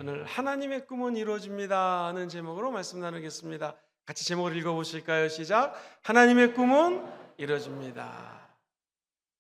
오늘 하나님의 꿈은 이루어집니다 하는 제목으로 말씀 나누겠습니다. 같이 제목을 읽어보실까요? 시작. 하나님의 꿈은 이루어집니다.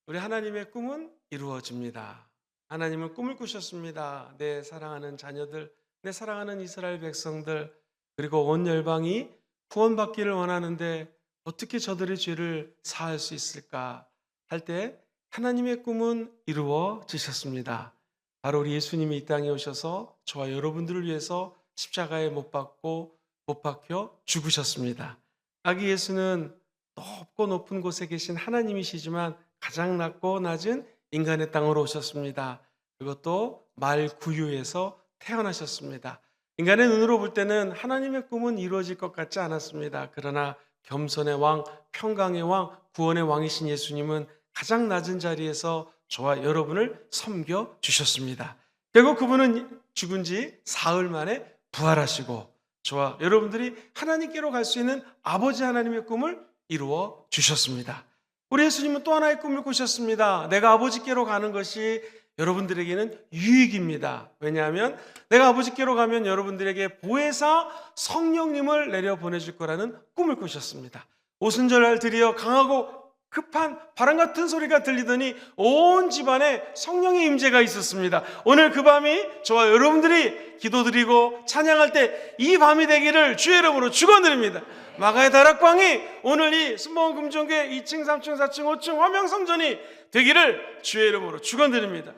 우리 하나님의 꿈은 이루어집니다. 하나님은 꿈을 꾸셨습니다. 내 사랑하는 자녀들, 내 사랑하는 이스라엘 백성들, 그리고 온 열방이 구원받기를 원하는데 어떻게 저들의 죄를 사할 수 있을까 할 때 하나님의 꿈은 이루어지셨습니다. 바로 우리 예수님이 이 땅에 오셔서 저와 여러분들을 위해서 십자가에 못 박혀 죽으셨습니다. 아기 예수는 높고 높은 곳에 계신 하나님이시지만 가장 낮고 낮은 인간의 땅으로 오셨습니다. 그것도 말구유에서 태어나셨습니다. 인간의 눈으로 볼 때는 하나님의 꿈은 이루어질 것 같지 않았습니다. 그러나 겸손의 왕, 평강의 왕, 구원의 왕이신 예수님은 가장 낮은 자리에서 저와 여러분을 섬겨 주셨습니다. 결국 그분은 죽은 지 사흘 만에 부활하시고 저와 여러분들이 하나님께로 갈 수 있는 아버지 하나님의 꿈을 이루어 주셨습니다. 우리 예수님은 또 하나의 꿈을 꾸셨습니다. 내가 아버지께로 가는 것이 여러분들에게는 유익입니다. 왜냐하면 내가 아버지께로 가면 여러분들에게 보혜사 성령님을 내려 보내줄 거라는 꿈을 꾸셨습니다. 오순절날 드디어 강하고 급한 바람 같은 소리가 들리더니 온 집안에 성령의 임재가 있었습니다. 오늘 그 밤이 저와 여러분들이 기도드리고 찬양할 때 이 밤이 되기를 주의 이름으로 축원드립니다. 마가의 다락방이 오늘 이 순복음 금종교회 2층, 3층, 4층, 5층 화명성전이 되기를 주의 이름으로 축원드립니다.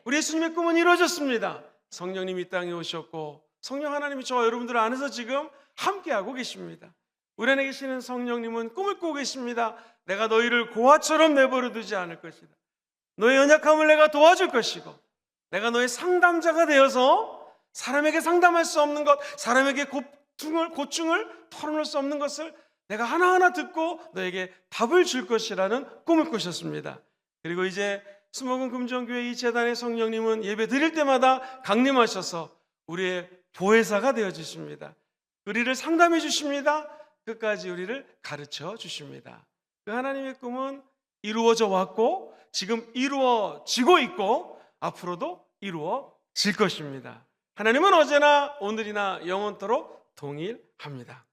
우리 예수님의 꿈은 이루어졌습니다. 성령님이 이 땅에 오셨고 성령 하나님이 저와 여러분들 안에서 지금 함께하고 계십니다. 우리 안에 계시는 성령님은 꿈을 꾸고 계십니다. 내가 너희를 고아처럼 내버려 두지 않을 것이다. 너의 연약함을 내가 도와줄 것이고 내가 너의 상담자가 되어서 사람에게 상담할 수 없는 것, 사람에게 고충을 털어놓을 수 없는 것을 내가 하나하나 듣고 너에게 답을 줄 것이라는 꿈을 꾸셨습니다. 그리고 이제 수목원 금정교회 이 재단의 성령님은 예배 드릴 때마다 강림하셔서 우리의 보혜사가 되어주십니다. 우리를 상담해 주십니다. 끝까지 우리를 가르쳐 주십니다. 그 하나님의 꿈은 이루어져 왔고 지금 이루어지고 있고 앞으로도 이루어질 것입니다. 하나님은 어제나 오늘이나 영원토록 동일합니다.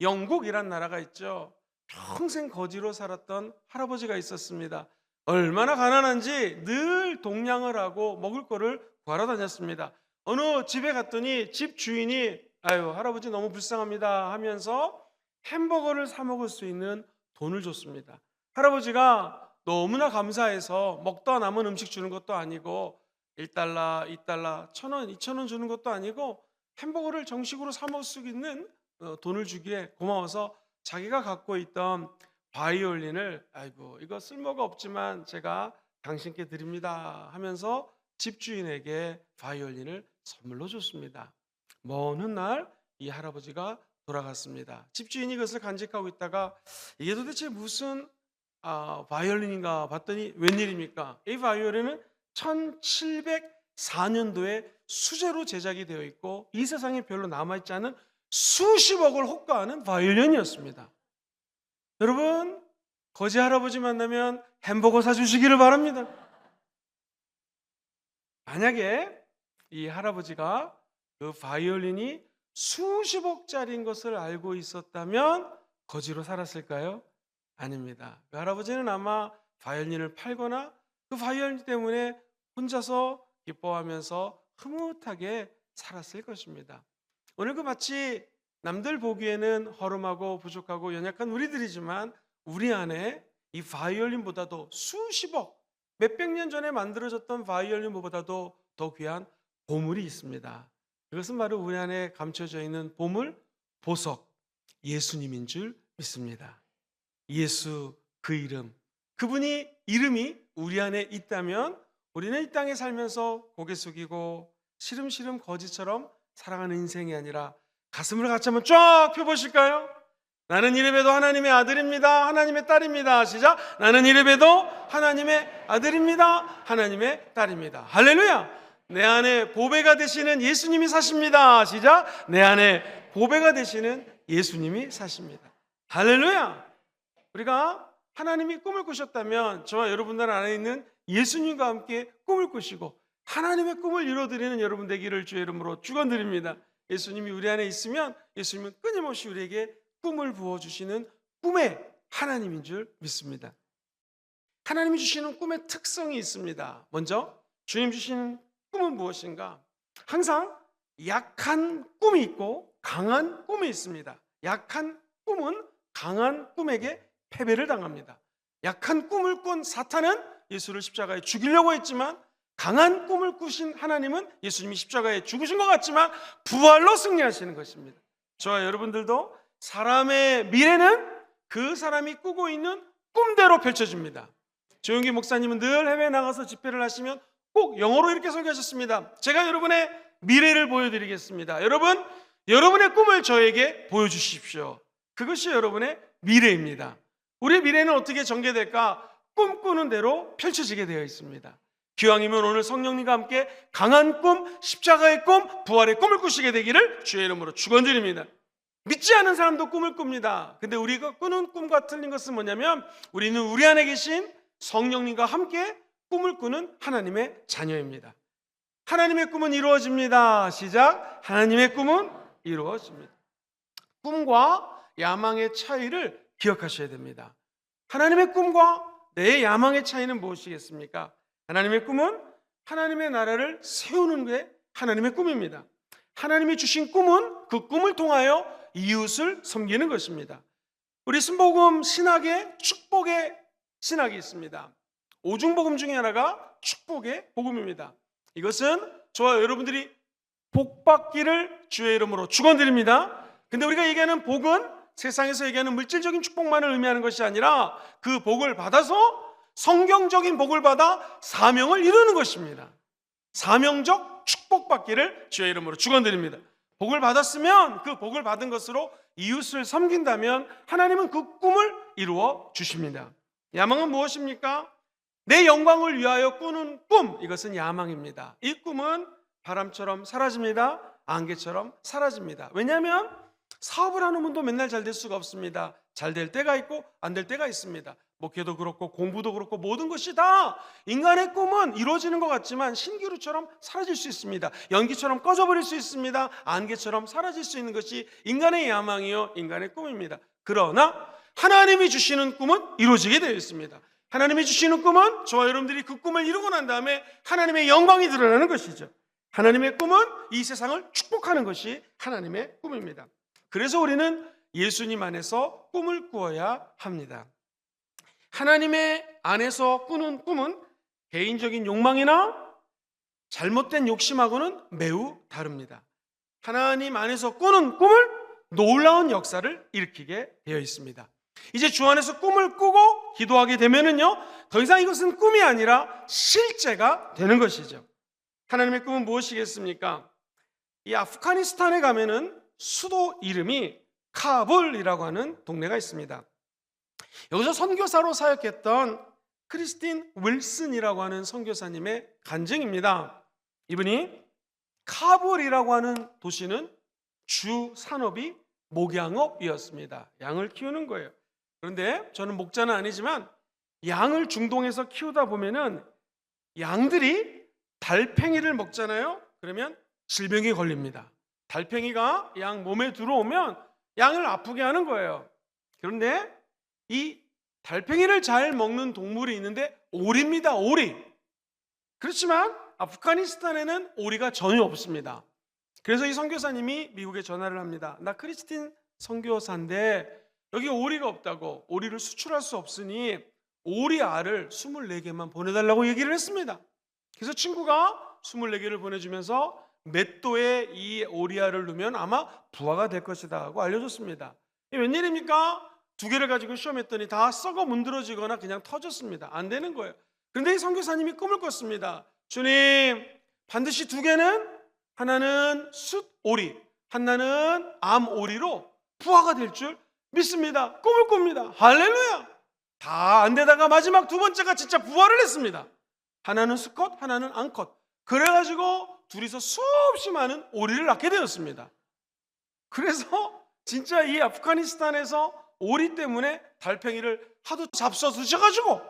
영국이란 나라가 있죠. 평생 거지로 살았던 할아버지가 있었습니다. 얼마나 가난한지 늘 동냥을 하고 먹을 거를 구하러 다녔습니다. 어느 집에 갔더니 집 주인이 아유 할아버지 너무 불쌍합니다 하면서 햄버거를 사 먹을 수 있는 돈을 줬습니다. 할아버지가 너무나 감사해서 먹다 남은 음식 주는 것도 아니고 1달러, 2달러, 1,000원, 2,000원 주는 것도 아니고 햄버거를 정식으로 사 먹을 수 있는 돈을 주기에 고마워서 자기가 갖고 있던 바이올린을 아이고 이거 쓸모가 없지만 제가 당신께 드립니다 하면서 집주인에게 바이올린을 선물로 줬습니다. 먼 훗날 이 할아버지가 돌아갔습니다. 집주인이 그것을 간직하고 있다가 이게 도대체 무슨 바이올린인가 봤더니 웬일입니까? 이 바이올린은 1704년도에 수제로 제작이 되어 있고 이 세상에 별로 남아있지 않은 수십억을 호가하는 바이올린이었습니다. 여러분 거지 할아버지 만나면 햄버거 사주시기를 바랍니다. 만약에 이 할아버지가 그 바이올린이 수십억짜리인 것을 알고 있었다면 거지로 살았을까요? 아닙니다. 그 할아버지는 아마 바이올린을 팔거나 그 바이올린 때문에 혼자서 기뻐하면서 흐뭇하게 살았을 것입니다. 오늘 그 마치 남들 보기에는 허름하고 부족하고 연약한 우리들이지만 우리 안에 이 바이올린보다도 수십억, 몇백 년 전에 만들어졌던 바이올린보다도 더 귀한 보물이 있습니다. 그것은 바로 우리 안에 감춰져 있는 보물, 보석, 예수님인 줄 믿습니다. 예수 그 이름, 그분이 이름이 우리 안에 있다면 우리는 이 땅에 살면서 고개 숙이고 시름시름 거지처럼 살아가는 인생이 아니라 가슴을 같이 한번 쫙 펴보실까요? 나는 이래봬도 하나님의 아들입니다. 하나님의 딸입니다. 시작. 나는 이래봬도 하나님의 아들입니다. 하나님의 딸입니다. 할렐루야. 내 안에 보배가 되시는 예수님이 사십니다. 시작. 내 안에 보배가 되시는 예수님이 사십니다. 할렐루야. 우리가 하나님이 꿈을 꾸셨다면 저와 여러분들 안에 있는 예수님과 함께 꿈을 꾸시고 하나님의 꿈을 이루어드리는 여러분 되기를 주의 이름으로 축원드립니다. 예수님이 우리 안에 있으면 예수님은 끊임없이 우리에게 꿈을 부어주시는 꿈의 하나님인 줄 믿습니다. 하나님이 주시는 꿈의 특성이 있습니다. 먼저 주님 주시는 꿈은 무엇인가? 항상 약한 꿈이 있고 강한 꿈이 있습니다. 약한 꿈은 강한 꿈에게 패배를 당합니다. 약한 꿈을 꾼 사탄은 예수를 십자가에 죽이려고 했지만, 강한 꿈을 꾸신 하나님은 예수님이 십자가에 죽으신 것 같지만 부활로 승리하시는 것입니다. 저와 여러분들도 사람의 미래는 그 사람이 꾸고 있는 꿈대로 펼쳐집니다. 조용기 목사님은 늘 해외에 나가서 집회를 하시면 꼭 영어로 이렇게 설교하셨습니다. 제가 여러분의 미래를 보여드리겠습니다. 여러분, 여러분의 꿈을 저에게 보여주십시오. 그것이 여러분의 미래입니다. 우리의 미래는 어떻게 전개될까? 꿈꾸는 대로 펼쳐지게 되어 있습니다. 기왕이면 오늘 성령님과 함께 강한 꿈, 십자가의 꿈, 부활의 꿈을 꾸시게 되기를 주의 이름으로 축원드립니다. 믿지 않은 사람도 꿈을 꿉니다. 근데 우리가 꾸는 꿈과 틀린 것은 뭐냐면, 우리는 우리 안에 계신 성령님과 함께 꿈을 꾸는 하나님의 자녀입니다. 하나님의 꿈은 이루어집니다. 시작. 하나님의 꿈은 이루어집니다. 꿈과 야망의 차이를 기억하셔야 됩니다. 하나님의 꿈과 내 야망의 차이는 무엇이겠습니까? 하나님의 꿈은 하나님의 나라를 세우는 게 하나님의 꿈입니다. 하나님이 주신 꿈은 그 꿈을 통하여 이웃을 섬기는 것입니다. 우리 순복음 신학에 축복의 신학이 있습니다. 오중복음 중에 하나가 축복의 복음입니다. 이것은 저와 여러분들이 복 받기를 주의 이름으로 축원드립니다. 근데 우리가 얘기하는 복은 세상에서 얘기하는 물질적인 축복만을 의미하는 것이 아니라 그 복을 받아서 성경적인 복을 받아 사명을 이루는 것입니다. 사명적 축복받기를 주의 이름으로 축원드립니다. 복을 받았으면 그 복을 받은 것으로 이웃을 섬긴다면 하나님은 그 꿈을 이루어 주십니다. 야망은 무엇입니까? 내 영광을 위하여 꾸는 꿈, 이것은 야망입니다. 이 꿈은 바람처럼 사라집니다. 안개처럼 사라집니다. 왜냐하면 사업을 하는 분도 맨날 잘 될 수가 없습니다. 잘 될 때가 있고 안 될 때가 있습니다. 목회도 그렇고 공부도 그렇고 모든 것이 다 인간의 꿈은 이루어지는 것 같지만 신기루처럼 사라질 수 있습니다. 연기처럼 꺼져버릴 수 있습니다. 안개처럼 사라질 수 있는 것이 인간의 야망이요 인간의 꿈입니다. 그러나 하나님이 주시는 꿈은 이루어지게 되어 있습니다. 하나님이 주시는 꿈은 저와 여러분들이 그 꿈을 이루고 난 다음에 하나님의 영광이 드러나는 것이죠. 하나님의 꿈은 이 세상을 축복하는 것이 하나님의 꿈입니다. 그래서 우리는 예수님 안에서 꿈을 꾸어야 합니다. 하나님의 안에서 꾸는 꿈은 개인적인 욕망이나 잘못된 욕심하고는 매우 다릅니다. 하나님 안에서 꾸는 꿈을 놀라운 역사를 일으키게 되어 있습니다. 이제 주 안에서 꿈을 꾸고 기도하게 되면은요, 더 이상 이것은 꿈이 아니라 실제가 되는 것이죠. 하나님의 꿈은 무엇이겠습니까? 이 아프가니스탄에 가면은 수도 이름이 카불이라고 하는 동네가 있습니다. 여기서 선교사로 사역했던 크리스틴 윌슨이라고 하는 선교사님의 간증입니다. 이분이 카불이라고 하는 도시는 주 산업이 목양업이었습니다. 양을 키우는 거예요. 그런데 저는 목자는 아니지만 양을 중동에서 키우다 보면은 양들이 달팽이를 먹잖아요. 그러면 질병에 걸립니다. 달팽이가 양 몸에 들어오면 양을 아프게 하는 거예요. 그런데 이 달팽이를 잘 먹는 동물이 있는데 오리입니다. 오리. 그렇지만 아프가니스탄에는 오리가 전혀 없습니다. 그래서 이 선교사님이 미국에 전화를 합니다. 나 크리스틴 선교사인데 여기 오리가 없다고, 오리를 수출할 수 없으니 오리 알을 24개만 보내달라고 얘기를 했습니다. 그래서 친구가 24개를 보내주면서 몇 도에 이 오리 알을 넣으면 아마 부화가 될 것이다 하고 알려줬습니다. 이게 웬일입니까? 2개를 가지고 시험했더니 다 썩어 문드러지거나 그냥 터졌습니다. 안 되는 거예요. 그런데 이 선교사님이 꿈을 꿨습니다. 주님, 반드시 2개는 하나는 숫오리, 하나는 암오리로 부화가 될 줄 믿습니다. 꿈을 꿉니다. 할렐루야. 다 안 되다가 마지막 2번째가 진짜 부화를 했습니다. 하나는 수컷, 하나는 암컷. 그래가지고 둘이서 수없이 많은 오리를 낳게 되었습니다. 그래서 진짜 이 아프가니스탄에서 오리 때문에 달팽이를 하도 잡숴 드셔가지고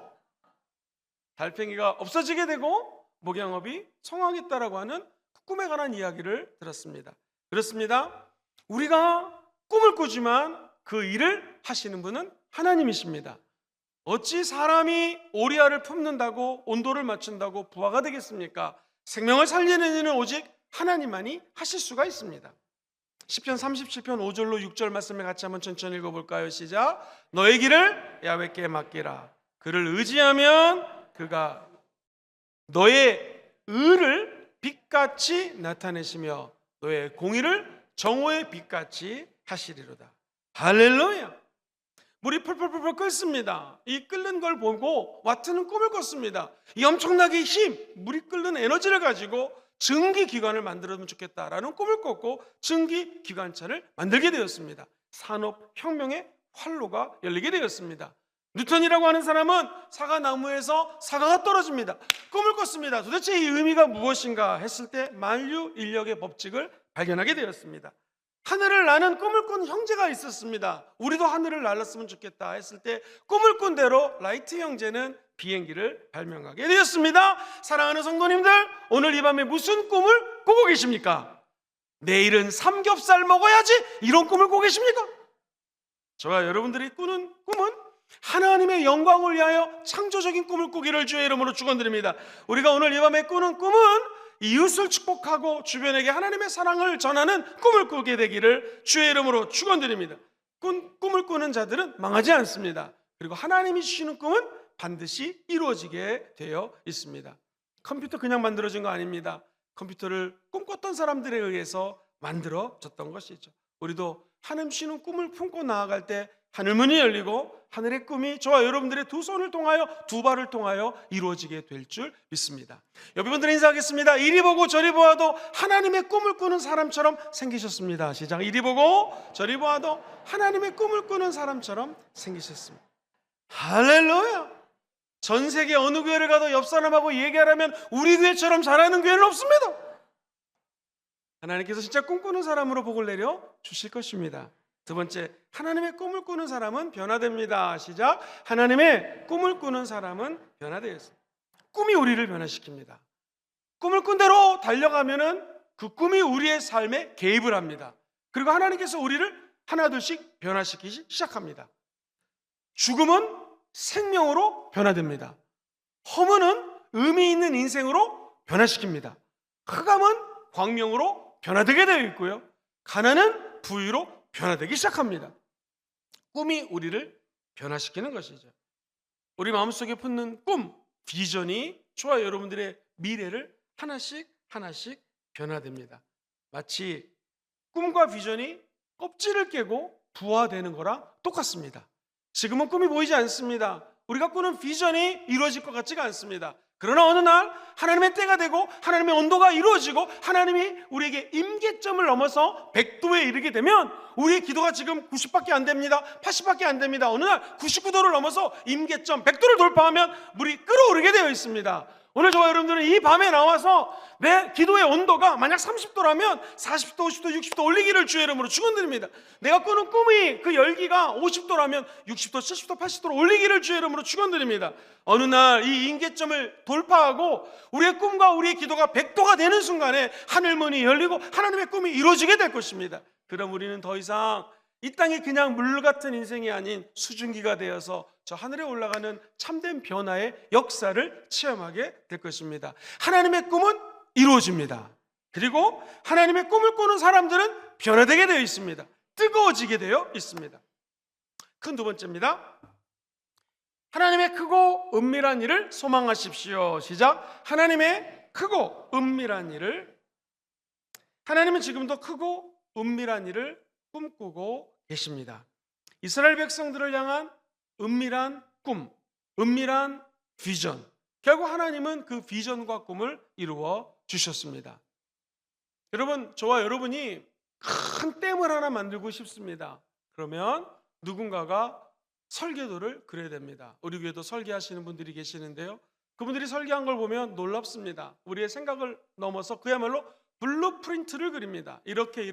달팽이가 없어지게 되고 목양업이 성하겠다라고 하는 그 꿈에 관한 이야기를 들었습니다. 그렇습니다. 우리가 꿈을 꾸지만 그 일을 하시는 분은 하나님이십니다. 어찌 사람이 오리알을 품는다고 온도를 맞춘다고 부하가 되겠습니까? 생명을 살리는 일은 오직 하나님만이 하실 수가 있습니다. 시편 37편 5절로 6절 말씀을 같이 한번 천천히 읽어볼까요? 시작. 너의 길을 야훼께 맡기라. 그를 의지하면 그가 너의 의를 빛같이 나타내시며 너의 공의를 정오의 빛같이 하시리로다. 할렐루야. 물이 펄펄펄펄 끓습니다. 이 끓는 걸 보고 와트는 꿈을 꿨습니다. 이 엄청나게 물이 끓는 에너지를 가지고 증기기관을 만들어면 좋겠다라는 꿈을 꿨고 증기기관차를 만들게 되었습니다. 산업혁명의 활로가 열리게 되었습니다. 뉴턴이라고 하는 사람은 사과나무에서 사과가 떨어집니다. 꿈을 꿨습니다. 도대체 이 의미가 무엇인가 했을 때 만유인력의 법칙을 발견하게 되었습니다. 하늘을 나는 꿈을 꾼 형제가 있었습니다. 우리도 하늘을 날았으면 좋겠다 했을 때 꿈을 꾼 대로 라이트 형제는 비행기를 발명하게 되었습니다. 사랑하는 성도님들, 오늘 이 밤에 무슨 꿈을 꾸고 계십니까? 내일은 삼겹살 먹어야지, 이런 꿈을 꾸고 계십니까? 저와 여러분들이 꾸는 꿈은 하나님의 영광을 위하여 창조적인 꿈을 꾸기를 주의 이름으로 축원드립니다. 우리가 오늘 이 밤에 꾸는 꿈은 이웃을 축복하고 주변에게 하나님의 사랑을 전하는 꿈을 꾸게 되기를 주의 이름으로 축원드립니다. 꿈을 꾸는 자들은 망하지 않습니다. 그리고 하나님이 주시는 꿈은 반드시 이루어지게 되어 있습니다. 컴퓨터 그냥 만들어진 거 아닙니다. 컴퓨터를 꿈꿨던 사람들에 의해서 만들어졌던 것이죠. 우리도 하나님 주시는 꿈을 품고 나아갈 때 하늘문이 열리고 하늘의 꿈이 저와 여러분들의 두 손을 통하여 두 발을 통하여 이루어지게 될 줄 믿습니다. 여러분들 인사하겠습니다. 이리 보고 저리 보아도 하나님의 꿈을 꾸는 사람처럼 생기셨습니다. 시작. 이리 보고 저리 보아도 하나님의 꿈을 꾸는 사람처럼 생기셨습니다. 할렐루야. 전 세계 어느 교회를 가도 옆 사람하고 얘기하라면 우리 교회처럼 잘하는 교회는 없습니다. 하나님께서 진짜 꿈꾸는 사람으로 복을 내려 주실 것입니다. 두 번째, 하나님의 꿈을 꾸는 사람은 변화됩니다. 시작. 하나님의 꿈을 꾸는 사람은 변화되었습니다. 꿈이 우리를 변화시킵니다. 꿈을 꾼 대로 달려가면은 그 꿈이 우리의 삶에 개입을 합니다. 그리고 하나님께서 우리를 하나둘씩 변화시키기 시작합니다. 죽음은 생명으로 변화됩니다. 허무는 의미 있는 인생으로 변화시킵니다. 흑암은 광명으로 변화되게 되어 있고요. 가난은 부유로 변화되기 시작합니다. 꿈이 우리를 변화시키는 것이죠. 우리 마음속에 품는 꿈, 비전이 저와 여러분들의 미래를 하나씩 변화됩니다. 마치 꿈과 비전이 껍질을 깨고 부화되는 거랑 똑같습니다. 지금은 꿈이 보이지 않습니다. 우리가 꾸는 비전이 이루어질 것 같지가 않습니다. 그러나 어느 날 하나님의 때가 되고 하나님의 온도가 이루어지고 하나님이 우리에게 임계점을 넘어서 100도에 이르게 되면 우리의 기도가 지금 90밖에 안 됩니다. 80밖에 안 됩니다. 어느 날 99도를 넘어서 임계점 100도를 돌파하면 물이 끓어오르게 되어 있습니다. 오늘 저와 여러분들은 이 밤에 나와서 내 기도의 온도가 만약 30도라면 40도, 50도, 60도 올리기를 주의 이름으로 축원드립니다. 내가 꾸는 꿈이 그 열기가 50도라면 60도, 70도, 80도로 올리기를 주의 이름으로 축원드립니다. 어느 날 이 임계점을 돌파하고 우리의 꿈과 우리의 기도가 100도가 되는 순간에 하늘문이 열리고 하나님의 꿈이 이루어지게 될 것입니다. 그럼 우리는 더 이상 이 땅이 그냥 물 같은 인생이 아닌 수증기가 되어서 저 하늘에 올라가는 참된 변화의 역사를 체험하게 될 것입니다. 하나님의 꿈은 이루어집니다. 그리고 하나님의 꿈을 꾸는 사람들은 변화되게 되어 있습니다. 뜨거워지게 되어 있습니다. 큰 두 번째입니다. 하나님의 크고 은밀한 일을 소망하십시오. 시작. 하나님의 크고 은밀한 일을, 하나님은 지금도 크고 은밀한 일을 꿈꾸고 계십니다. 이스라엘 백성들을 향한 은밀한 꿈, 은밀한 비전. 결국 하나님은 그 비전과 꿈을 이루어 주셨습니다. 여러분, 저와 여러분이 큰 댐을 하나 만들고 싶습니다. 그러면 누군가가 설계도를 그려야 됩니다. 우리 교회도 설계하시는 분들이 계시는데요. 그분들이 설계한 걸 보면 놀랍습니다. 우리의 생각을 넘어서 그야말로 블루프린트를 그립니다. 이렇게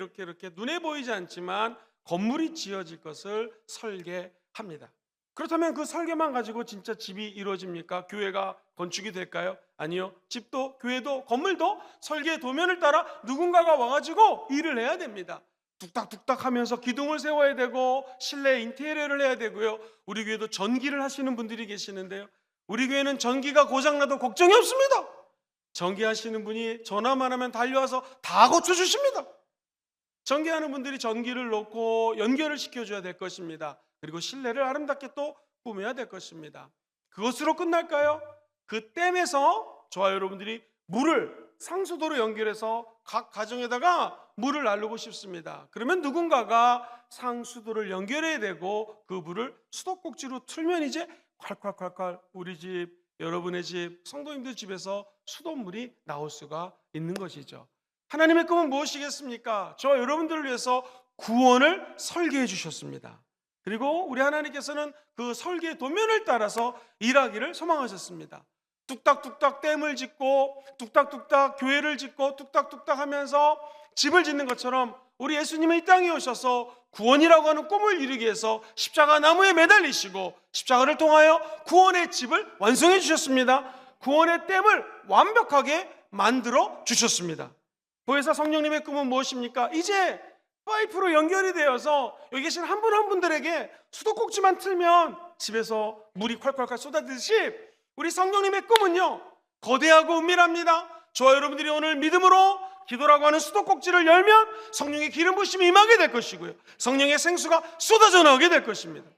눈에 보이지 않지만 건물이 지어질 것을 설계합니다. 그렇다면 그 설계만 가지고 진짜 집이 이루어집니까? 교회가 건축이 될까요? 아니요. 집도 교회도 건물도 설계 도면을 따라 누군가가 와가지고 일을 해야 됩니다. 뚝딱뚝딱 하면서 기둥을 세워야 되고 실내 인테리어를 해야 되고요. 우리 교회도 전기를 하시는 분들이 계시는데요. 우리 교회는 전기가 고장나도 걱정이 없습니다. 전기하시는 분이 전화만 하면 달려와서 다 고쳐주십니다. 전기하는 분들이 전기를 놓고 연결을 시켜줘야 될 것입니다. 그리고 실내를 아름답게 또 꾸며야 될 것입니다. 그것으로 끝날까요? 그 댐에서 저와 여러분들이 물을 상수도로 연결해서 각 가정에다가 물을 나르고 싶습니다. 그러면 누군가가 상수도를 연결해야 되고 그 물을 수도꼭지로 틀면 이제 콸콸콸콸 우리 집, 여러분의 집, 성도님들 집에서 수돗물이 나올 수가 있는 것이죠. 하나님의 꿈은 무엇이겠습니까? 저와 여러분들을 위해서 구원을 설계해 주셨습니다. 그리고 우리 하나님께서는 그 설계 도면을 따라서 일하기를 소망하셨습니다. 뚝딱뚝딱 댐을 짓고 뚝딱뚝딱 교회를 짓고 뚝딱뚝딱 하면서 집을 짓는 것처럼 우리 예수님은 이 땅에 오셔서 구원이라고 하는 꿈을 이루기 위해서 십자가 나무에 매달리시고 십자가를 통하여 구원의 집을 완성해 주셨습니다. 구원의 댐을 완벽하게 만들어 주셨습니다. 그래서 성령님의 꿈은 무엇입니까? 이제 파이프로 연결이 되어서 여기 계신 한 분 한 분들에게 수도꼭지만 틀면 집에서 물이 콸콸콸 쏟아지듯이 우리 성령님의 꿈은요 거대하고 은밀합니다. 저와 여러분들이 오늘 믿음으로 기도라고 하는 수도꼭지를 열면 성령의 기름 부심이 임하게 될 것이고요, 성령의 생수가 쏟아져 나오게 될 것입니다.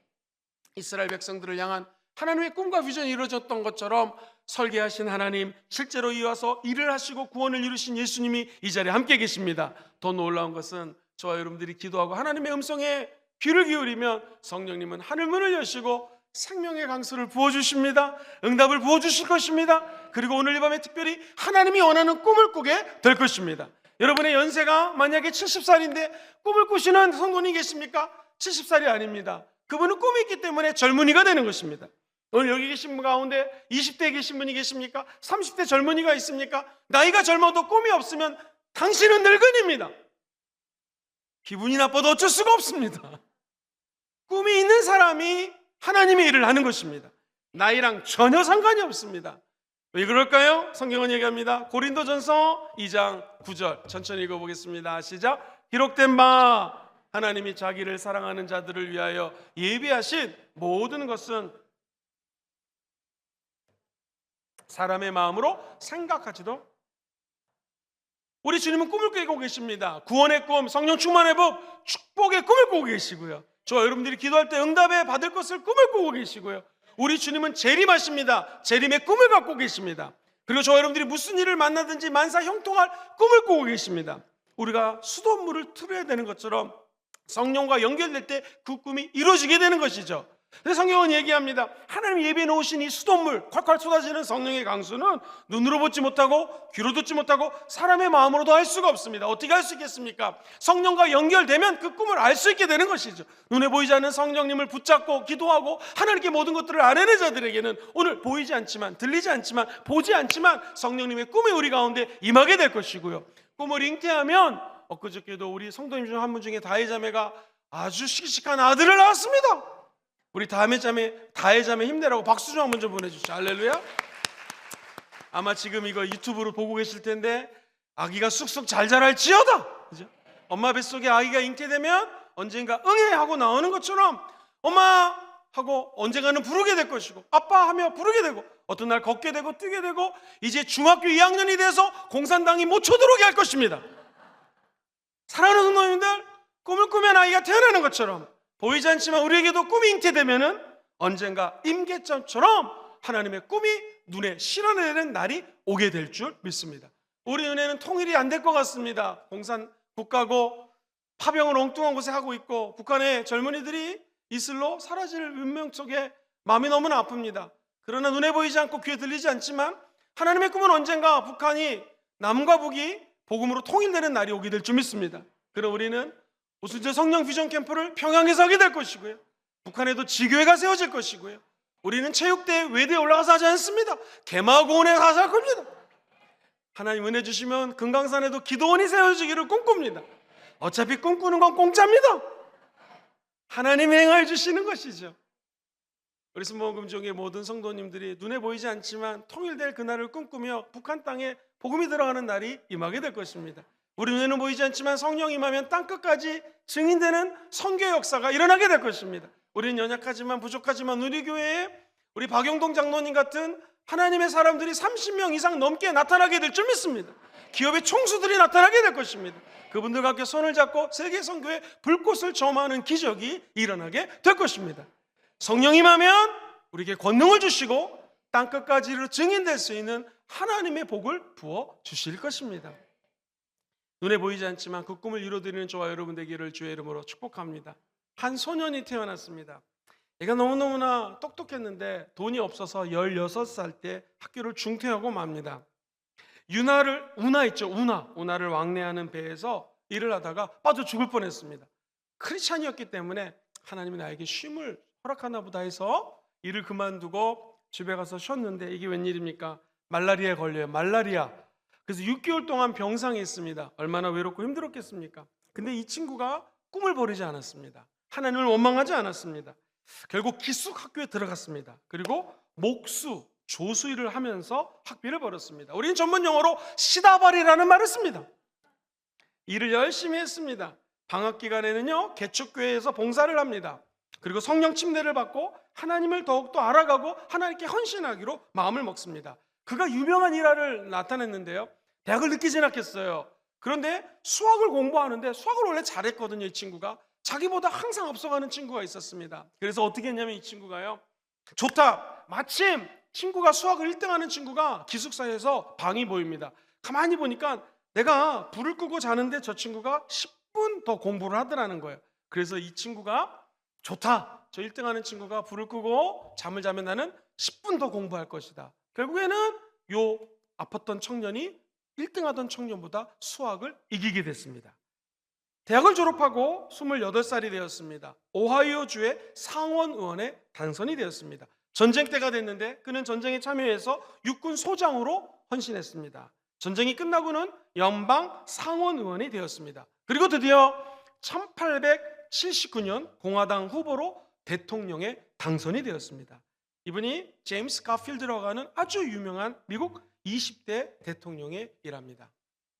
이스라엘 백성들을 향한 하나님의 꿈과 비전이 이루어졌던 것처럼 설계하신 하나님, 실제로 이와서 일을 하시고 구원을 이루신 예수님이 이 자리에 함께 계십니다. 더 놀라운 것은 저와 여러분들이 기도하고 하나님의 음성에 귀를 기울이면 성령님은 하늘문을 여시고 생명의 강수를 부어주십니다. 응답을 부어주실 것입니다. 그리고 오늘 이 밤에 특별히 하나님이 원하는 꿈을 꾸게 될 것입니다. 여러분의 연세가 만약에 70살인데 꿈을 꾸시는 성도님 계십니까? 70살이 아닙니다. 그분은 꿈이 있기 때문에 젊은이가 되는 것입니다. 오늘 여기 계신 분 가운데 20대에 계신 분이 계십니까? 30대 젊은이가 있습니까? 나이가 젊어도 꿈이 없으면 당신은 늙은입니다. 기분이 나빠도 어쩔 수가 없습니다. 꿈이 있는 사람이 하나님의 일을 하는 것입니다. 나이랑 전혀 상관이 없습니다. 왜 그럴까요? 성경은 얘기합니다. 고린도전서 2장 9절 천천히 읽어보겠습니다. 시작. 기록된 바 하나님이 자기를 사랑하는 자들을 위하여 예비하신 모든 것은 사람의 마음으로 생각하지도. 우리 주님은 꿈을 꾸고 계십니다. 구원의 꿈, 성령 충만의 복, 축복의 꿈을 꾸고 계시고요, 저와 여러분들이 기도할 때 응답에 받을 것을 꿈을 꾸고 계시고요, 우리 주님은 재림하십니다. 재림의 꿈을 갖고 계십니다. 그리고 저와 여러분들이 무슨 일을 만나든지 만사 형통할 꿈을 꾸고 계십니다. 우리가 수돗물을 틀어야 되는 것처럼 성령과 연결될 때 그 꿈이 이루어지게 되는 것이죠. 그래서 성경은 얘기합니다. 하나님이 예비해 놓으신 이 수돗물, 콸콸 쏟아지는 성령의 강수는 눈으로 보지 못하고 귀로 듣지 못하고 사람의 마음으로도 알 수가 없습니다. 어떻게 할 수 있겠습니까? 성령과 연결되면 그 꿈을 알 수 있게 되는 것이죠. 눈에 보이지 않는 성령님을 붙잡고 기도하고 하나님께 모든 것들을 아뢰는 자들에게는 오늘 보이지 않지만, 들리지 않지만, 보지 않지만 성령님의 꿈이 우리 가운데 임하게 될 것이고요, 꿈을 잉태하면 엊그저께도 우리 성도님 중 한 분 중에 다혜 자매가 아주 씩씩한 아들을 낳았습니다. 우리 다혜 자매 힘내라고 박수 좀 한번 좀 보내주시죠. 할렐루야. 아마 지금 이거 유튜브로 보고 계실 텐데 아기가 쑥쑥 잘 자랄지어다. 그죠? 엄마 뱃속에 아기가 잉태되면 언젠가 응애 하고 나오는 것처럼 엄마 하고 언젠가는 부르게 될 것이고 아빠 하며 부르게 되고 어떤 날 걷게 되고 뛰게 되고 이제 중학교 2학년이 돼서 공산당이 못 쳐들어오게 할 것입니다. 사랑하는 성도님들, 꿈을 꾸면 아이가 태어나는 것처럼 보이지 않지만 우리에게도 꿈이 잉태되면은 언젠가 임계점처럼 하나님의 꿈이 눈에 실현되는 날이 오게 될 줄 믿습니다. 우리 은혜는 통일이 안 될 것 같습니다. 공산 국가고 파병을 엉뚱한 곳에 하고 있고 북한의 젊은이들이 이슬로 사라질 운명 속에 마음이 너무나 아픕니다. 그러나 눈에 보이지 않고 귀에 들리지 않지만 하나님의 꿈은 언젠가 북한이 남과 북이 복음으로 통일되는 날이 오게 될 줄 믿습니다. 그럼 우리는 오순절 성령 비전 캠프를 평양에서 하게 될 것이고요, 북한에도 지교회가 세워질 것이고요, 우리는 체육대회 외대에 올라가서 하지 않습니다. 개마고원에 가서 할 겁니다. 하나님 은혜 주시면 금강산에도 기도원이 세워지기를 꿈꿉니다. 어차피 꿈꾸는 건 공짜입니다. 하나님이 행하여 주시는 것이죠. 우리 순복음종의 모든 성도님들이 눈에 보이지 않지만 통일될 그날을 꿈꾸며 북한 땅에 복음이 들어가는 날이 임하게 될 것입니다. 우리 눈에는 보이지 않지만 성령 임하면 땅끝까지 증인되는 선교 역사가 일어나게 될 것입니다. 우리는 연약하지만 부족하지만 우리 교회에 우리 박용동 장로님 같은 하나님의 사람들이 30명 이상 넘게 나타나게 될 줄 믿습니다. 기업의 총수들이 나타나게 될 것입니다. 그분들과 함께 손을 잡고 세계 선교의 불꽃을 점하는 기적이 일어나게 될 것입니다. 성령 임하면 우리에게 권능을 주시고 땅끝까지 이르러 증인될 수 있는 하나님의 복을 부어 주실 것입니다. 눈에 보이지 않지만 그 꿈을 이루어드리는 저와 여러분 되기를 주의 이름으로 축복합니다. 한 소년이 태어났습니다. 얘가 너무너무나 똑똑했는데 돈이 없어서 16살 때 학교를 중퇴하고 맙니다. 운하를 왕래하는 배에서 일을 하다가 빠져 죽을 뻔했습니다. 크리스찬이었기 때문에 하나님이 나에게 쉼을 허락하나 보다 해서 일을 그만두고 집에 가서 쉬었는데 이게 웬일입니까? 말라리아에 걸려요. 말라리아. 그래서 6개월 동안 병상에 있습니다. 얼마나 외롭고 힘들었겠습니까? 근데 이 친구가 꿈을 버리지 않았습니다. 하나님을 원망하지 않았습니다. 결국 기숙 학교에 들어갔습니다. 그리고 목수, 조수 일을 하면서 학비를 벌었습니다. 우리는 전문 용어로 시다발이라는 말을 씁니다. 일을 열심히 했습니다. 방학 기간에는요, 개척교회에서 봉사를 합니다. 그리고 성령 침례를 받고 하나님을 더욱더 알아가고 하나님께 헌신하기로 마음을 먹습니다. 그가 유명한 일화를 나타냈는데요, 대학을 늦게 진학했어요. 그런데 수학을 공부하는데 수학을 원래 잘했거든요. 이 친구가 자기보다 항상 앞서가는 친구가 있었습니다. 그래서 어떻게 했냐면 이 친구가요, 좋다, 마침 친구가 수학을 1등하는 친구가 기숙사에서 방이 보입니다. 가만히 보니까 내가 불을 끄고 자는데 저 친구가 10분 더 공부를 하더라는 거예요. 그래서 이 친구가 좋다, 저 1등하는 친구가 불을 끄고 잠을 자면 나는 10분 더 공부할 것이다. 결국에는 요 아팠던 청년이 1등하던 청년보다 수학을 이기게 됐습니다. 대학을 졸업하고 28살이 되었습니다. 오하이오주의 상원의원에 당선이 되었습니다. 전쟁 때가 됐는데 그는 전쟁에 참여해서 육군 소장으로 헌신했습니다. 전쟁이 끝나고는 연방 상원의원이 되었습니다. 그리고 드디어 1879년 공화당 후보로 대통령에 당선이 되었습니다. 이분이 제임스 가필드라고 하는 아주 유명한 미국 20대 대통령의 일합니다.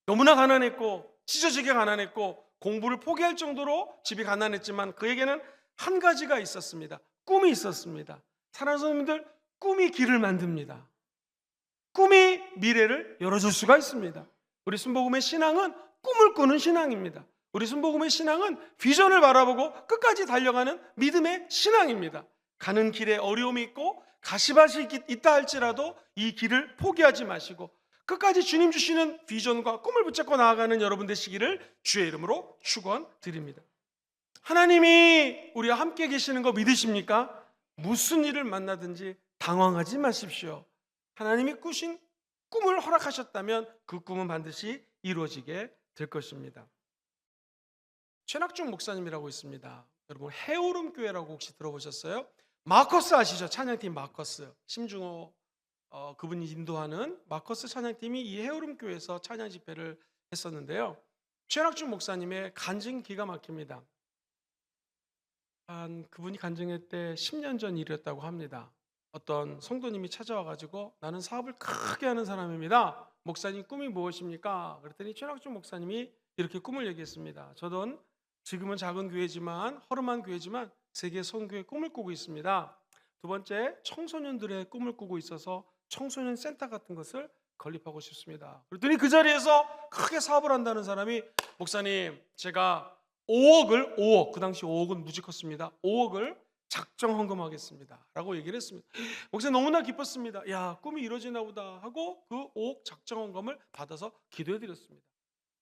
너무나 가난했고 찢어지게 가난했고 공부를 포기할 정도로 집이 가난했지만 그에게는 한 가지가 있었습니다. 꿈이 있었습니다. 사랑하는 성도님들, 꿈이 길을 만듭니다. 꿈이 미래를 열어줄 수가 있습니다. 우리 순복음의 신앙은 꿈을 꾸는 신앙입니다. 우리 순복음의 신앙은 비전을 바라보고 끝까지 달려가는 믿음의 신앙입니다. 가는 길에 어려움이 있고 가시밭이 있다 할지라도 이 길을 포기하지 마시고 끝까지 주님 주시는 비전과 꿈을 붙잡고 나아가는 여러분 되시기를 주의 이름으로 축원드립니다. 하나님이 우리와 함께 계시는 거 믿으십니까? 무슨 일을 만나든지 당황하지 마십시오. 하나님이 꾸신 꿈을 허락하셨다면 그 꿈은 반드시 이루어지게 될 것입니다. 최낙중 목사님이라고 있습니다. 여러분 해오름교회라고 혹시 들어보셨어요? 마커스 아시죠? 찬양팀 마커스. 심중호 그분이 인도하는 마커스 찬양팀이 이 해오름교회에서 찬양 집회를 했었는데요. 최낙중 목사님의 간증 기가 막힙니다. 그분이 간증할 때 10년 전 일이었다고 합니다. 어떤 성도님이 찾아와가지고 나는 사업을 크게 하는 사람입니다. 목사님 꿈이 무엇입니까? 그랬더니 최낙중 목사님이 이렇게 꿈을 얘기했습니다. 저는 지금은 작은 교회지만 허름한 교회지만 세계 선교의 꿈을 꾸고 있습니다. 두 번째, 청소년들의 꿈을 꾸고 있어서 청소년 센터 같은 것을 건립하고 싶습니다. 그랬더니 그 자리에서 크게 사업을 한다는 사람이 목사님 제가 5억, 그 당시 5억은 무지 컸습니다. 5억을 작정 헌금하겠습니다 라고 얘기를 했습니다. 목사님 너무나 기뻤습니다. 야, 꿈이 이루어지나 보다 하고 그 5억 작정 헌금을 받아서 기도해 드렸습니다.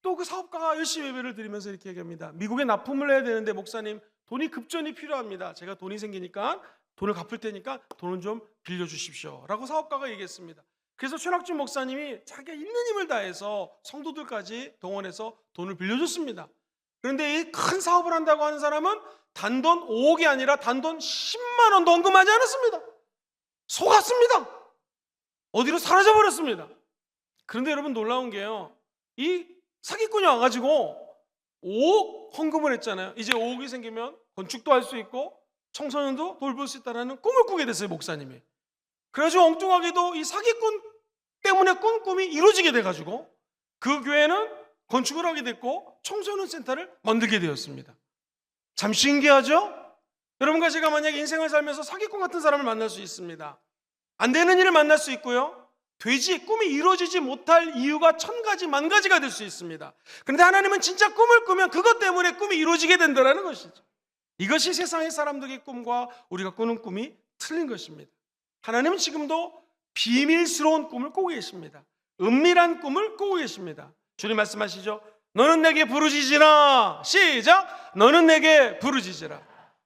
또 그 사업가가 열심히 예배를 드리면서 이렇게 얘기합니다. 미국에 납품을 해야 되는데 목사님 돈이 급전이 필요합니다. 제가 돈이 생기니까 돈을 갚을 테니까 돈을 좀 빌려주십시오 라고 사업가가 얘기했습니다. 그래서 최낙준 목사님이 자기가 있는 힘을 다해서 성도들까지 동원해서 돈을 빌려줬습니다. 그런데 이 큰 사업을 한다고 하는 사람은 단돈 5억이 아니라 단돈 10만 원도 헌금하지 않았습니다. 속았습니다. 어디로 사라져버렸습니다. 그런데 여러분 놀라운 게요, 이 사기꾼이 와가지고 5억 헌금을 했잖아요. 이제 5억이 생기면 건축도 할 수 있고 청소년도 돌볼 수 있다는 꿈을 꾸게 됐어요, 목사님이. 그래가지고 엉뚱하게도 이 사기꾼 때문에 꾼 꿈이 이루어지게 돼가지고 그 교회는 건축을 하게 됐고 청소년 센터를 만들게 되었습니다. 참 신기하죠? 여러분과 제가 만약에 인생을 살면서 사기꾼 같은 사람을 만날 수 있습니다. 안 되는 일을 만날 수 있고요. 꿈이 이루어지지 못할 이유가 1000가지, 10,000가지가 될 수 있습니다. 그런데 하나님은 진짜 꿈을 꾸면 그것 때문에 꿈이 이루어지게 된다는 것이죠. 이것이 세상의 사람들의 꿈과 우리가 꾸는 꿈이 틀린 것입니다. 하나님은 지금도 비밀스러운 꿈을 꾸고 계십니다. 은밀한 꿈을 꾸고 계십니다. 주님 말씀하시죠. 너는 내게 부르짖으라. 시작. 너는 내게 부르짖으라.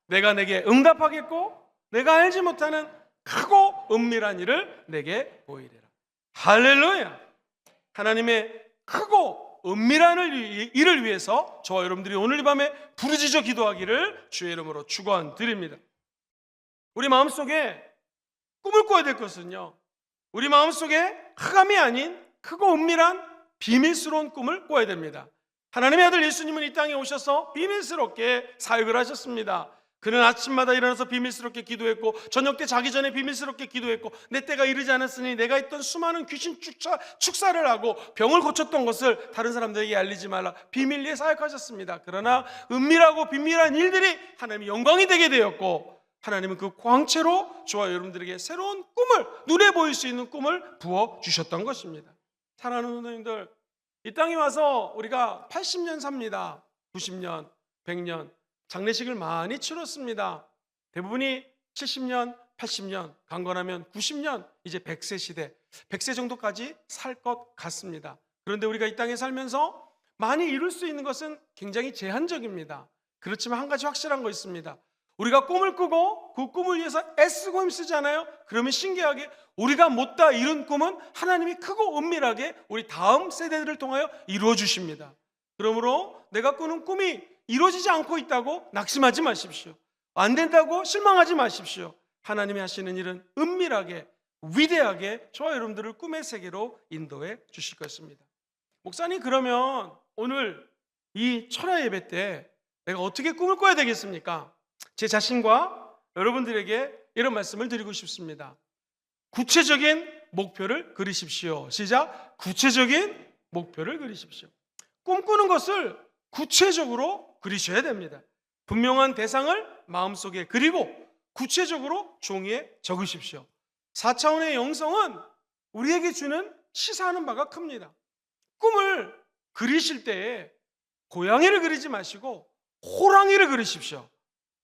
내가 내게 응답하겠고 내가 알지 못하는 크고 은밀한 일을 내게 보이리라. 할렐루야. 하나님의 크고 은밀한 일을 위해서 저와 여러분들이 오늘 이 밤에 부르짖어 기도하기를 주의 이름으로 축원드립니다. 우리 마음속에 꿈을 꿔야 될 것은요, 우리 마음속에 흑암이 아닌 크고 은밀한 비밀스러운 꿈을 꿔야 됩니다. 하나님의 아들 예수님은 이 땅에 오셔서 비밀스럽게 사역을 하셨습니다. 그는 아침마다 일어나서 비밀스럽게 기도했고 저녁 때 자기 전에 비밀스럽게 기도했고 내 때가 이르지 않았으니 내가 있던 수많은 귀신 축사를 하고 병을 고쳤던 것을 다른 사람들에게 알리지 말라 비밀리에 사역하셨습니다. 그러나 은밀하고 비밀한 일들이 하나님의 영광이 되게 되었고 하나님은 그 광채로 저와 여러분들에게 새로운 꿈을, 눈에 보일 수 있는 꿈을 부어주셨던 것입니다. 사랑하는 성도님들, 이 땅에 와서 우리가 80년 삽니다. 90년, 100년 장례식을 많이 치렀습니다. 대부분이 70년, 80년, 강건하면 90년, 이제 100세 시대, 100세 정도까지 살 것 같습니다. 그런데 우리가 이 땅에 살면서 많이 이룰 수 있는 것은 굉장히 제한적입니다. 그렇지만 한 가지 확실한 거 있습니다. 우리가 꿈을 꾸고 그 꿈을 위해서 애쓰고 힘쓰잖아요. 그러면 신기하게 우리가 못다 이룬 꿈은 하나님이 크고 은밀하게 우리 다음 세대들을 통하여 이루어 주십니다. 그러므로 내가 꾸는 꿈이 이루어지지 않고 있다고 낙심하지 마십시오. 안 된다고 실망하지 마십시오. 하나님이 하시는 일은 은밀하게 위대하게 저와 여러분들을 꿈의 세계로 인도해 주실 것입니다. 목사님, 그러면 오늘 이 철야 예배 때 내가 어떻게 꿈을 꿔야 되겠습니까? 제 자신과 여러분들에게 이런 말씀을 드리고 싶습니다. 구체적인 목표를 그리십시오. 시작. 구체적인 목표를 그리십시오. 꿈꾸는 것을 구체적으로 그리셔야 됩니다. 분명한 대상을 마음속에 그리고 구체적으로 종이에 적으십시오. 4차원의 영성은 우리에게 주는 시사하는 바가 큽니다. 꿈을 그리실 때에 고양이를 그리지 마시고 호랑이를 그리십시오.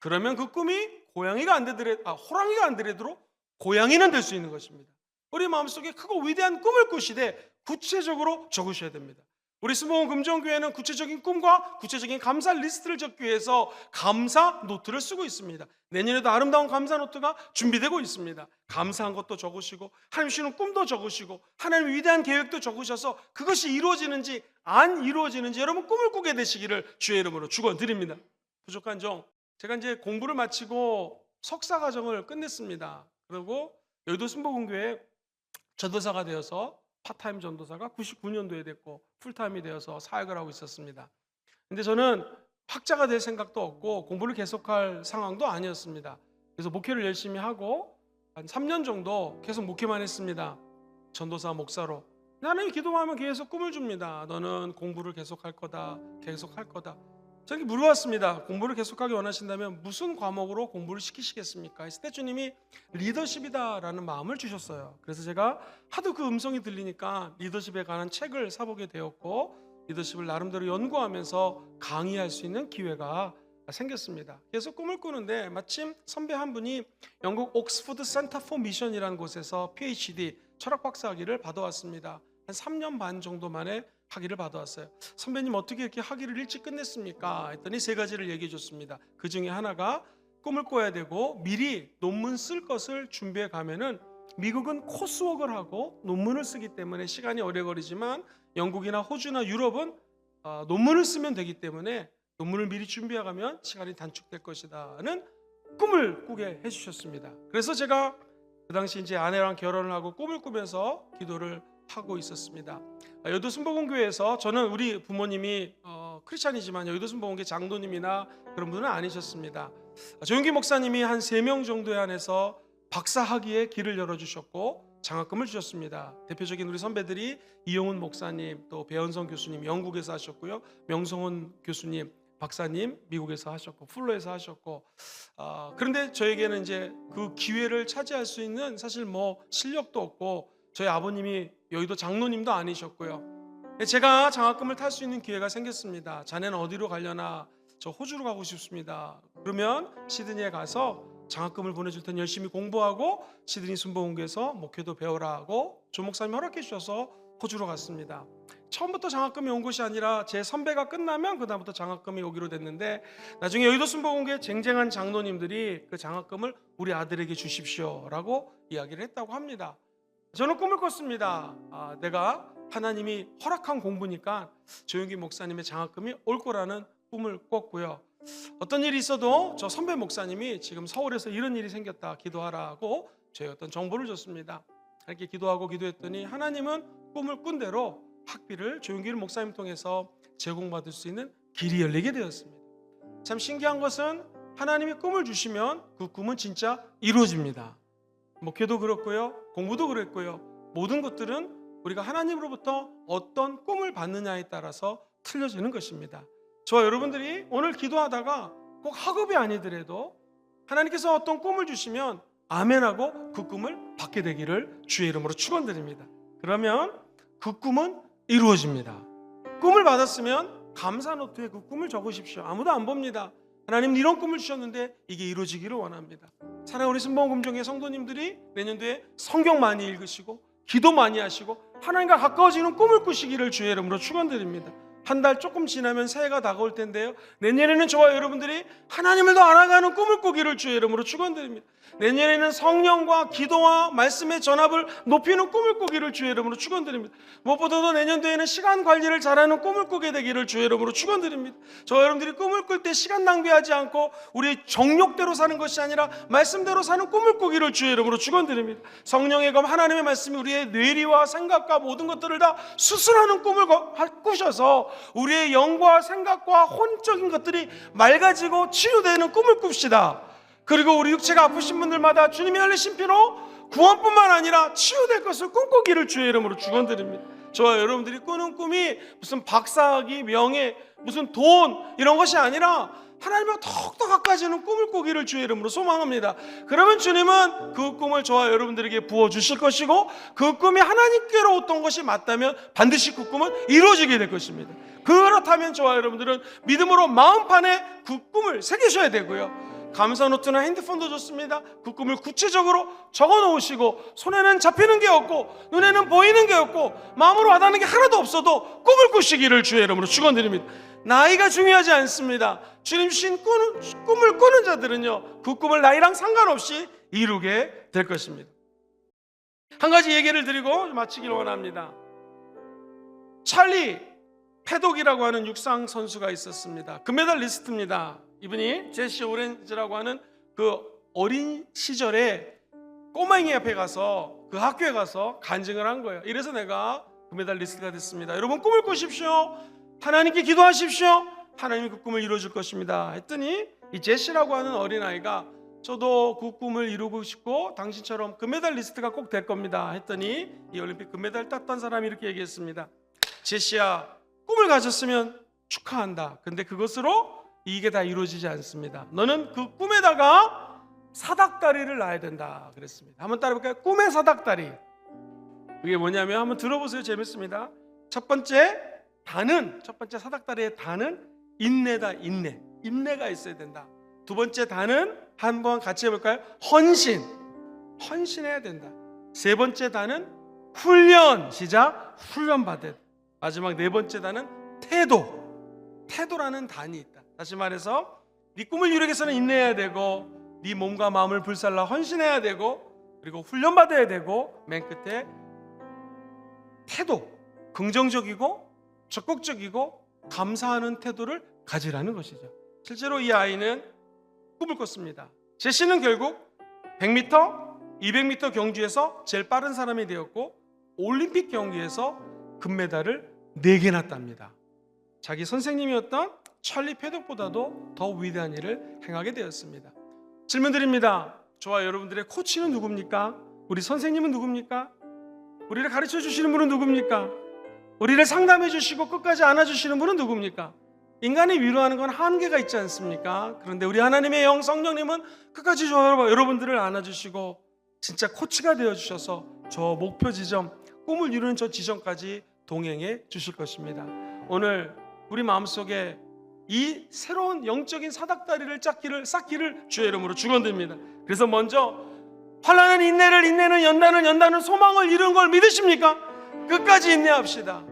그러면 그 꿈이 호랑이가 안 되더라도 고양이는 될 수 있는 것입니다. 우리 마음속에 크고 위대한 꿈을 꾸시되 구체적으로 적으셔야 됩니다. 우리 스모원 금정교회는 구체적인 꿈과 구체적인 감사 리스트를 적기 위해서 감사 노트를 쓰고 있습니다. 내년에도 아름다운 감사 노트가 준비되고 있습니다. 감사한 것도 적으시고 하나님 주시는 꿈도 적으시고 하나님의 위대한 계획도 적으셔서 그것이 이루어지는지 안 이루어지는지 여러분 꿈을 꾸게 되시기를 주의 이름으로 축원드립니다. 부족한 종, 제가 이제 공부를 마치고 석사과정을 끝냈습니다. 그리고 여의도 순복음교회 전도사가 되어서 파타임 전도사가 99년도에 됐고 풀타임이 되어서 사역을 하고 있었습니다. 근데 저는 학자가 될 생각도 없고 공부를 계속할 상황도 아니었습니다. 그래서 목회를 열심히 하고 한 3년 정도 계속 목회만 했습니다. 전도사 목사로. 하나님이 기도하면 계속 꿈을 줍니다. 너는 공부를 계속할 거다. 계속할 거다. 저에게 물어봤습니다. 공부를 계속하기 원하신다면 무슨 과목으로 공부를 시키시겠습니까? 했을 때 주님이 리더십이다라는 마음을 주셨어요. 그래서 제가 하도 그 음성이 들리니까 리더십에 관한 책을 사보게 되었고 리더십을 나름대로 연구하면서 강의할 수 있는 기회가 생겼습니다. 계속 꿈을 꾸는데 마침 선배 한 분이 영국 옥스퍼드 센터 포 미션이라는 곳에서 PhD 철학 박사학위를 받아왔습니다. 한 3년 반 정도 만에 학위를 받아왔어요. 선배님 어떻게 이렇게 학위를 일찍 끝냈습니까? 했더니 3가지를 얘기해 줬습니다. 그 중에 하나가 꿈을 꿔야 되고 미리 논문 쓸 것을 준비해 가면은 미국은 코스웍을 하고 논문을 쓰기 때문에 시간이 오래 걸리지만 영국이나 호주나 유럽은 논문을 쓰면 되기 때문에 논문을 미리 준비해 가면 시간이 단축될 것이다는 꿈을 꾸게 해주셨습니다. 그래서 제가 그 당시 이제 아내랑 결혼을 하고 꿈을 꾸면서 기도를 하고 있었습니다. 여의도 순복음교회에서 저는 우리 부모님이 크리스찬이지만 여의도 순복음교회 장로님이나 그런 분은 아니셨습니다. 조용기 목사님이 한 3명 정도에 한해서 박사학위의 길을 열어주셨고 장학금을 주셨습니다. 대표적인 우리 선배들이 이용훈 목사님, 또 배현성 교수님 영국에서 하셨고요, 명성훈 교수님 박사님 미국에서 하셨고 풀로에서 하셨고, 그런데 저에게는 이제 그 기회를 차지할 수 있는 사실 뭐 실력도 없고, 저희 아버님이 여의도 장로님도 아니셨고요. 제가 장학금을 탈 수 있는 기회가 생겼습니다. 자네는 어디로 가려나? 저 호주로 가고 싶습니다. 그러면 시드니에 가서 장학금을 보내줄 테니 열심히 공부하고 시드니 순복음교회에서 목회도 배워라 하고 조 목사님이 허락해 주셔서 호주로 갔습니다. 처음부터 장학금이 온 것이 아니라 제 선배가 끝나면 그다음부터 장학금이 오기로 됐는데, 나중에 여의도 순복음교회 쟁쟁한 장로님들이 그 장학금을 우리 아들에게 주십시오라고 이야기를 했다고 합니다. 저는 꿈을 꿨습니다. 내가 하나님이 허락한 공부니까 조용기 목사님의 장학금이 올 거라는 꿈을 꿨고요. 어떤 일이 있어도 저 선배 목사님이 지금 서울에서 이런 일이 생겼다 기도하라고 저희 어떤 정보를 줬습니다. 이렇게 기도하고 기도했더니 하나님은 꿈을 꾼 대로 학비를 조용기 목사님 통해서 제공받을 수 있는 길이 열리게 되었습니다. 참 신기한 것은 하나님이 꿈을 주시면 그 꿈은 진짜 이루어집니다. 목회도 그렇고요, 공부도 그랬고요, 모든 것들은 우리가 하나님으로부터 어떤 꿈을 받느냐에 따라서 틀려지는 것입니다. 저와 여러분들이 오늘 기도하다가 꼭 학업이 아니더라도 하나님께서 어떤 꿈을 주시면 아멘하고 그 꿈을 받게 되기를 주의 이름으로 축원드립니다. 그러면 그 꿈은 이루어집니다. 꿈을 받았으면 감사 노트에 그 꿈을 적으십시오. 아무도 안 봅니다. 하나님 이런 꿈을 주셨는데 이게 이루어지기를 원합니다. 사랑하는 우리 순복음금종의 성도님들이 내년도에 성경 많이 읽으시고 기도 많이 하시고 하나님과 가까워지는 꿈을 꾸시기를 주의 이름으로 축원드립니다. 한 달 조금 지나면 새해가 다가올 텐데요, 내년에는 저와 여러분들이 하나님을 더 알아가는 꿈을 꾸기를 주의 이름으로 축원드립니다. 내년에는 성령과 기도와 말씀의 전합을 높이는 꿈을 꾸기를 주의 이름으로 축원드립니다. 무엇보다도 내년도에는 시간 관리를 잘하는 꿈을 꾸게 되기를 주의 이름으로 축원드립니다. 저와 여러분들이 꿈을 꿀 때 시간 낭비하지 않고 우리 정욕대로 사는 것이 아니라 말씀대로 사는 꿈을 꾸기를 주의 이름으로 축원드립니다. 성령의 검 하나님의 말씀이 우리의 뇌리와 생각과 모든 것들을 다 수술하는 꿈을 꾸셔서 우리의 영과 생각과 혼적인 것들이 맑아지고 치유되는 꿈을 꿉시다. 그리고 우리 육체가 아프신 분들마다 주님이 흘리신 피로 구원뿐만 아니라 치유될 것을 꿈꾸기를 주의 이름으로 축원드립니다. 저와 여러분들이 꾸는 꿈이 무슨 박사학위, 명예, 무슨 돈 이런 것이 아니라 하나님과 더욱더 가까워지는 꿈을 꾸기를 주의 이름으로 소망합니다. 그러면 주님은 그 꿈을 저와 여러분들에게 부어주실 것이고, 그 꿈이 하나님께로 어떤 것이 맞다면 반드시 그 꿈은 이루어지게 될 것입니다. 그렇다면 저와 여러분들은 믿음으로 마음판에 그 꿈을 새기셔야 되고요, 감사 노트나 핸드폰도 좋습니다. 그 꿈을 구체적으로 적어 놓으시고, 손에는 잡히는 게 없고 눈에는 보이는 게 없고 마음으로 와닿는 게 하나도 없어도 꿈을 꾸시기를 주의 이름으로 축원드립니다. 나이가 중요하지 않습니다. 주님 주신 꿈을 꾸는 자들은요, 그 꿈을 나이랑 상관없이 이루게 될 것입니다. 한 가지 얘기를 드리고 마치기를 원합니다. 찰리 패독이라고 하는 육상 선수가 있었습니다. 금메달 리스트입니다. 이분이 제시 오렌지라고 하는 그 어린 시절에 꼬맹이 앞에 가서 그 학교에 가서 간증을 한 거예요. 이래서 내가 금메달 리스트가 됐습니다. 여러분 꿈을 꾸십시오. 하나님께 기도하십시오. 하나님이 그 꿈을 이루어줄 것입니다 했더니, 이 제시라고 하는 어린아이가 저도 그 꿈을 이루고 싶고 당신처럼 금메달 리스트가 꼭 될 겁니다 했더니, 이 올림픽 금메달 땄던 사람이 이렇게 얘기했습니다. 제시야, 꿈을 가졌으면 축하한다. 근데 그것으로 이게 다 이루어지지 않습니다. 너는 그 꿈에다가 사닥다리를 놔야 된다 그랬습니다. 한번 따라해볼까요? 꿈의 사닥다리. 그게 뭐냐면 한번 들어보세요. 재밌습니다. 첫 번째 사닥다리의 단은 인내다. 인내가 있어야 된다. 두 번째 단은 한번 같이 해볼까요? 헌신해야 된다. 세 번째 단은 훈련. 시작. 훈련 받아야. 마지막 네 번째 단은 태도라는 단이 있다. 다시 말해서 네 꿈을 이루기 위해서는 인내해야 되고, 네 몸과 마음을 불살라 헌신해야 되고, 그리고 훈련받아야 되고, 맨 끝에 태도, 긍정적이고 적극적이고 감사하는 태도를 가지라는 것이죠. 실제로 이 아이는 꿈을 꿨습니다. 제시는 결국 100m, 200m 경주에서 제일 빠른 사람이 되었고, 올림픽 경기에서 금메달을 4개나 땁니다. 자기 선생님이었던 찰리 패독보다도 더 위대한 일을 행하게 되었습니다. 질문 드립니다. 저와 여러분들의 코치는 누굽니까? 우리 선생님은 누굽니까? 우리를 가르쳐 주시는 분은 누굽니까? 우리를 상담해 주시고 끝까지 안아주시는 분은 누굽니까? 인간이 위로하는 건 한계가 있지 않습니까? 그런데 우리 하나님의 영 성령님은 끝까지 여러분들을 안아주시고 진짜 코치가 되어주셔서 저 목표 지점, 꿈을 이루는 저 지점까지 동행해 주실 것입니다. 오늘 우리 마음속에 이 새로운 영적인 사닥다리를 쌓기를 주의 이름으로 축원드립니다. 그래서 먼저 환난은 인내를, 인내는 연단은 소망을 이루는 걸 믿으십니까? 끝까지 인내합시다.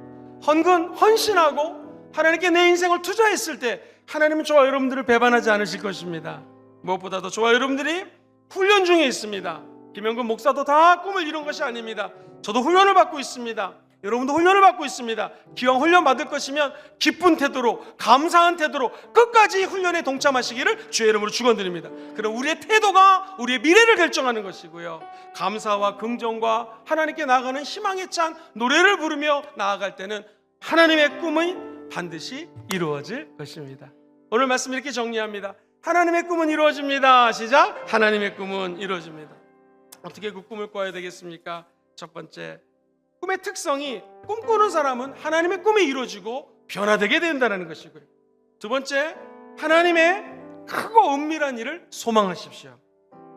헌신하고 하나님께 내 인생을 투자했을 때 하나님은 저와 여러분들을 배반하지 않으실 것입니다. 무엇보다도 저와 여러분들이 훈련 중에 있습니다. 김영근 목사도 다 꿈을 이룬 것이 아닙니다. 저도 훈련을 받고 있습니다. 여러분도 훈련을 받고 있습니다. 기왕 훈련 받을 것이면 기쁜 태도로, 감사한 태도로 끝까지 훈련에 동참하시기를 주의 이름으로 축원드립니다. 그럼 우리의 태도가 우리의 미래를 결정하는 것이고요, 감사와 긍정과 하나님께 나아가는 희망에 찬 노래를 부르며 나아갈 때는 하나님의 꿈이 반드시 이루어질 것입니다. 오늘 말씀 이렇게 정리합니다. 하나님의 꿈은 이루어집니다. 시작. 하나님의 꿈은 이루어집니다. 어떻게 그 꿈을 꿔야 되겠습니까? 첫 번째, 꿈의 특성이 꿈꾸는 사람은 하나님의 꿈이 이루어지고 변화되게 된다는 것이고요. 두 번째, 하나님의 크고 은밀한 일을 소망하십시오.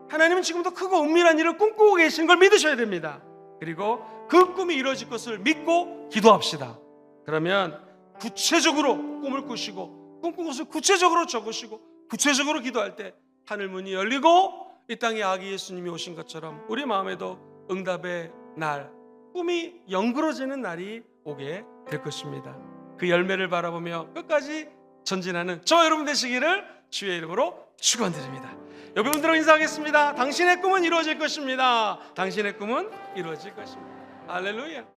하나님은 지금도 크고 은밀한 일을 꿈꾸고 계신 걸 믿으셔야 됩니다. 그리고 그 꿈이 이루어질 것을 믿고 기도합시다. 그러면 구체적으로 꿈을 꾸시고 꿈꾼 것을 구체적으로 적으시고 구체적으로 기도할 때 하늘 문이 열리고 이 땅에 아기 예수님이 오신 것처럼 우리 마음에도 응답의 날, 꿈이 연그러지는 날이 오게 될 것입니다. 그 열매를 바라보며 끝까지 전진하는 저 여러분 되시기를 주의 이름으로 축원드립니다. 여러분들과 인사하겠습니다. 당신의 꿈은 이루어질 것입니다. 당신의 꿈은 이루어질 것입니다. 할렐루야.